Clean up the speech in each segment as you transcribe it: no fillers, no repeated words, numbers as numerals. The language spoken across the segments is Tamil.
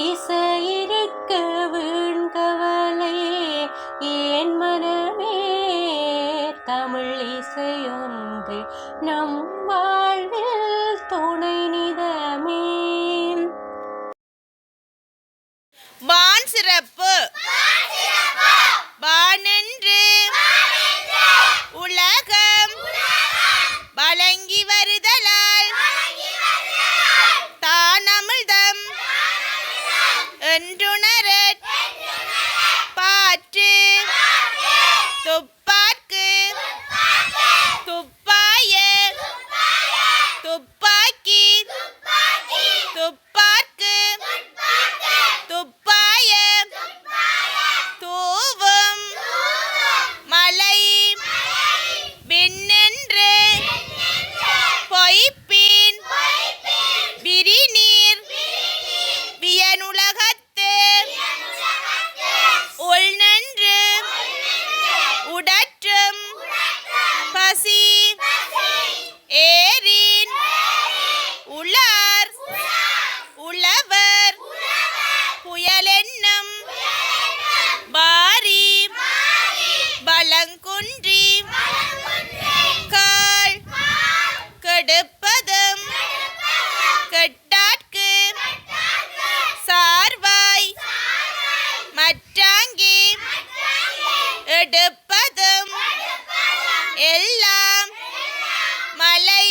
இசையிருக்க வீண்கவலை ஏன் மனமே, தமிழ் இசையொன்று நம் வாழ்வில் துணை நிதமே. வான் சிறப்பு வானென்று உலகம் வழங்கி வருதலால் தான் அமிழ்தம் என்றுணரற் பாற்று துப்பாக்கு துப்பாய துப்பாக்கி துப்பாக்கு துப்பாய தூவும் மலை விண்ணென்று பொய்ப்பின் விரிநீர் வியனுலகத்து உள்நன்று உடற்றும் பசி ஏரின் உளார் உழவர் புயலென்னும் பாரி பலங்குன்றி கால் கெடுப்பதும் கெட்டார்க்கு சார்வாய் மற்றாங்கே எடுப்பதும் எல்லாம் மலை.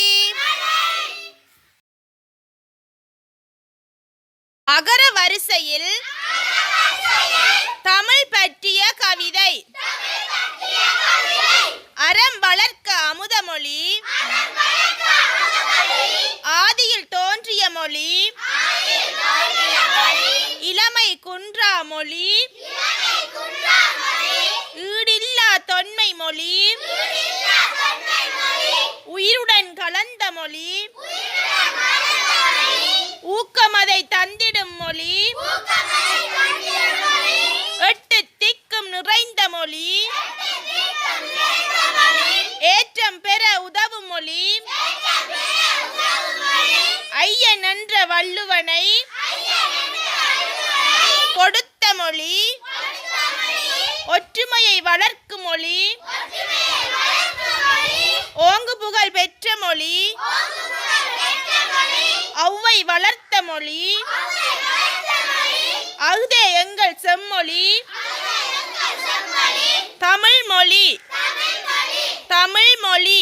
அகர வரிசையில் தமிழ் பற்றிய கவிதை. அறம் வளர்க்க அமுதமொழி, ஆதியில் தோன்றிய மொழி, இளமை குன்றா மொழி, ஈடில்லா தொன்மை மொழி, உயிருடன் கலந்த மொழி, ஊக்கமதை தந்திடும் மொழி, எட்டு திக்கும் நிறைந்த மொழி, ஏற்றம் பெற உதவும் மொழி, ஐயன் என்ற வள்ளுவனை கொடுத்த மொழி, ஒற்றுமையை வளர்க்கும் மொழி, ஓங்கு புகழ் பெற்ற மொழி, ஔவை வளர்த்த மொழி, அஃதே எங்கள் செம்மொழி தமிழ் மொழி. தமிழ் மொழி.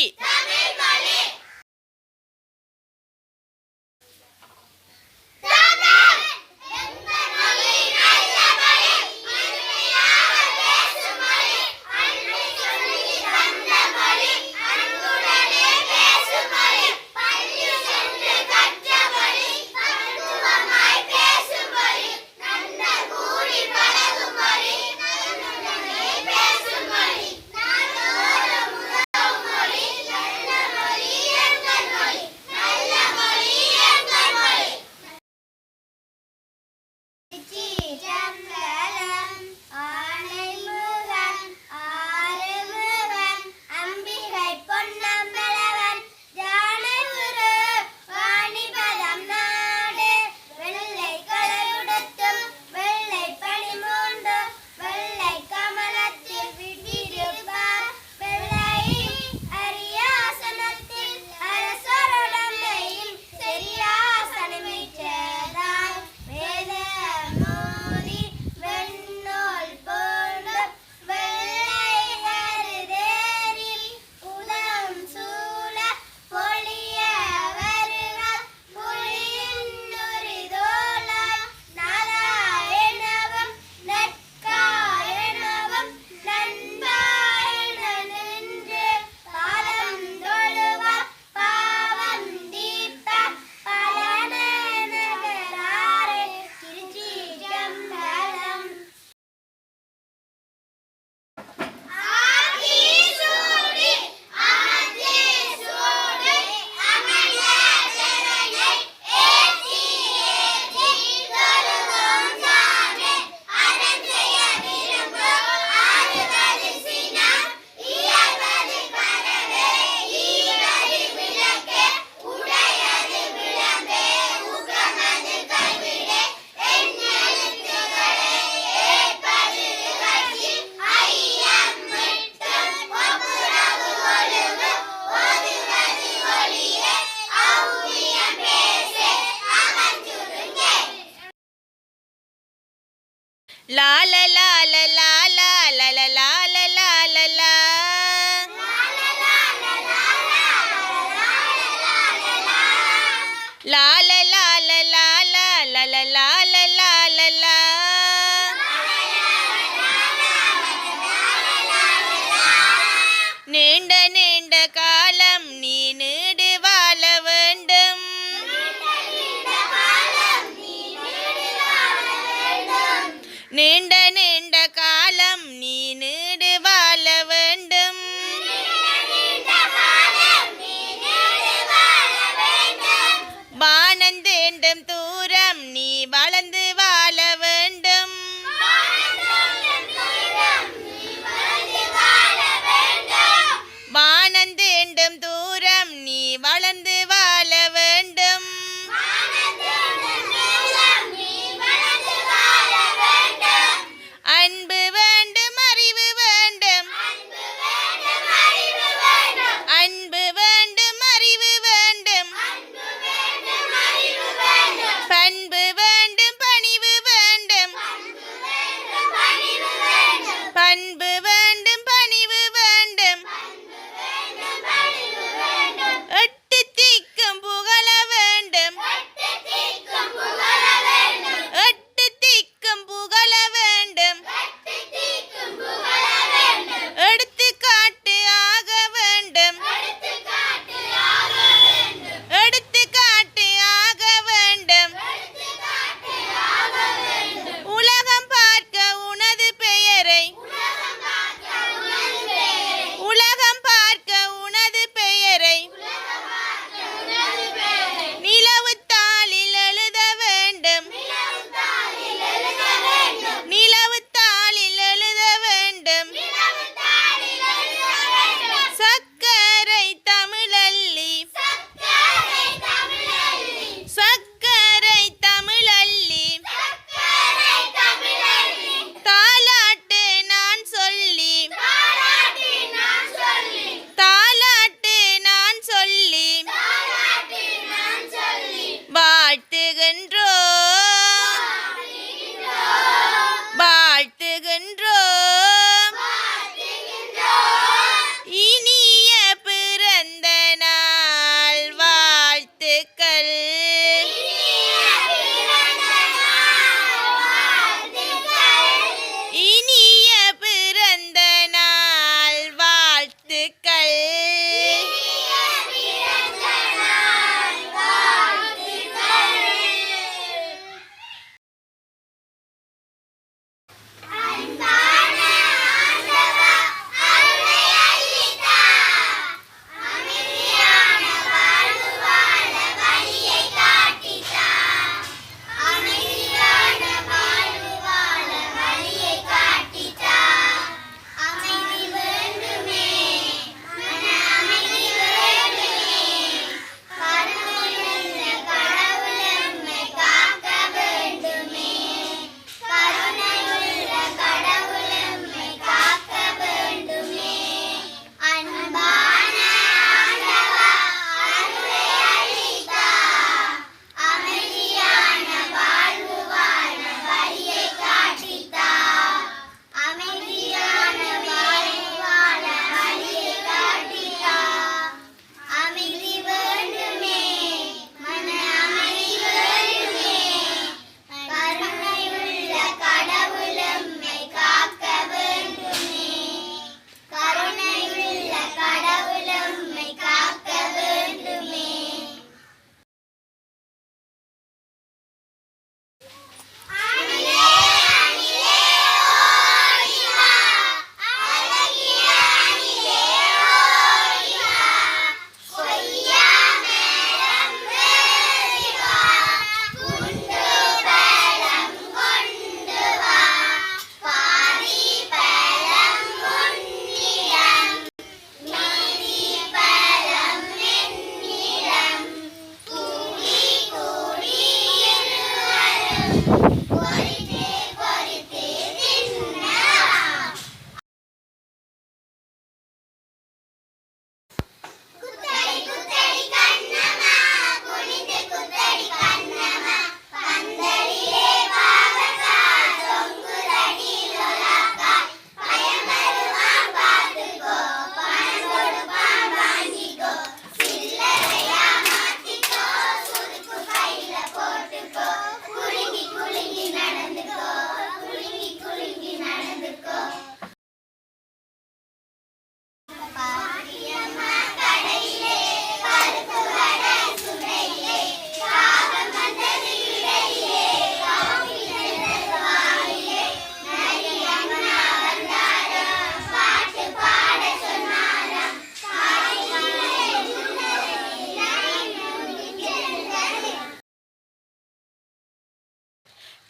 லா லா லா லா லா லா லா லா லா லா லா லா லா. லா லா லா லா லா லா லா லா லா லா லா லா லா. நீண்ட நீண்ட காலம் நீ நீடு வாழ வேண்டும். நீண்ட நீண்ட காலம் நீ நீடு வாழ வேண்டும். வானம் தேண்டும் தூரம் நீ வளர்ந்து வாழ வேண்டும். வானம் தேண்டும் தூரம் நீ வளர்ந்து வாழ வேண்டும்.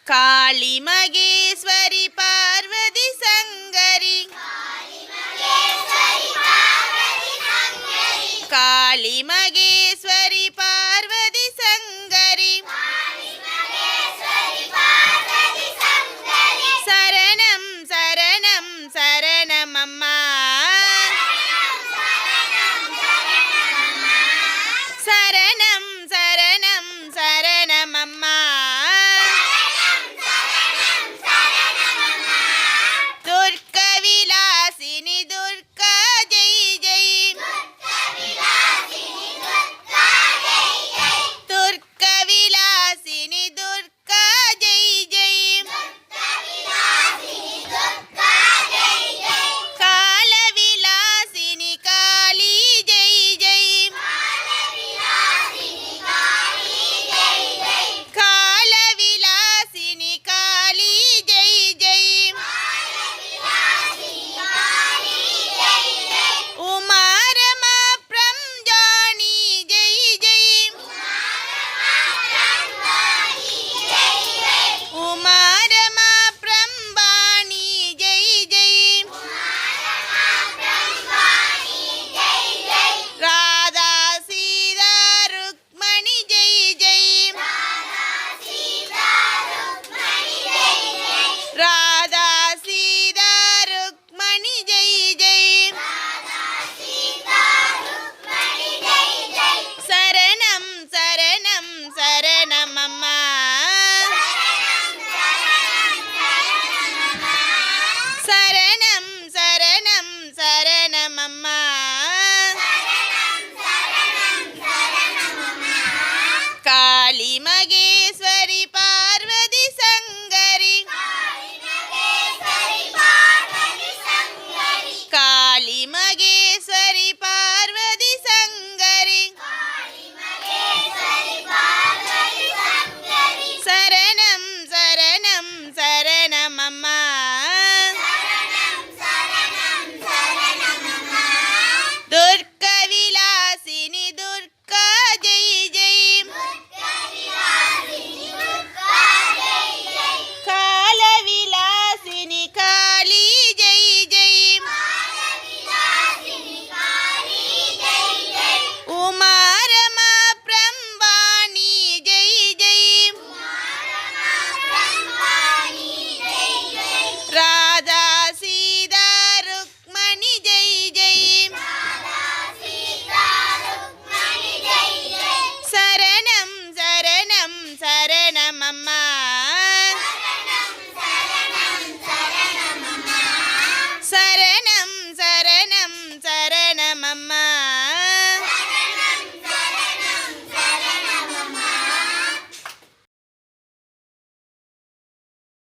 காளி மகேஸ்வரி பார்வதி சங்கரி காளி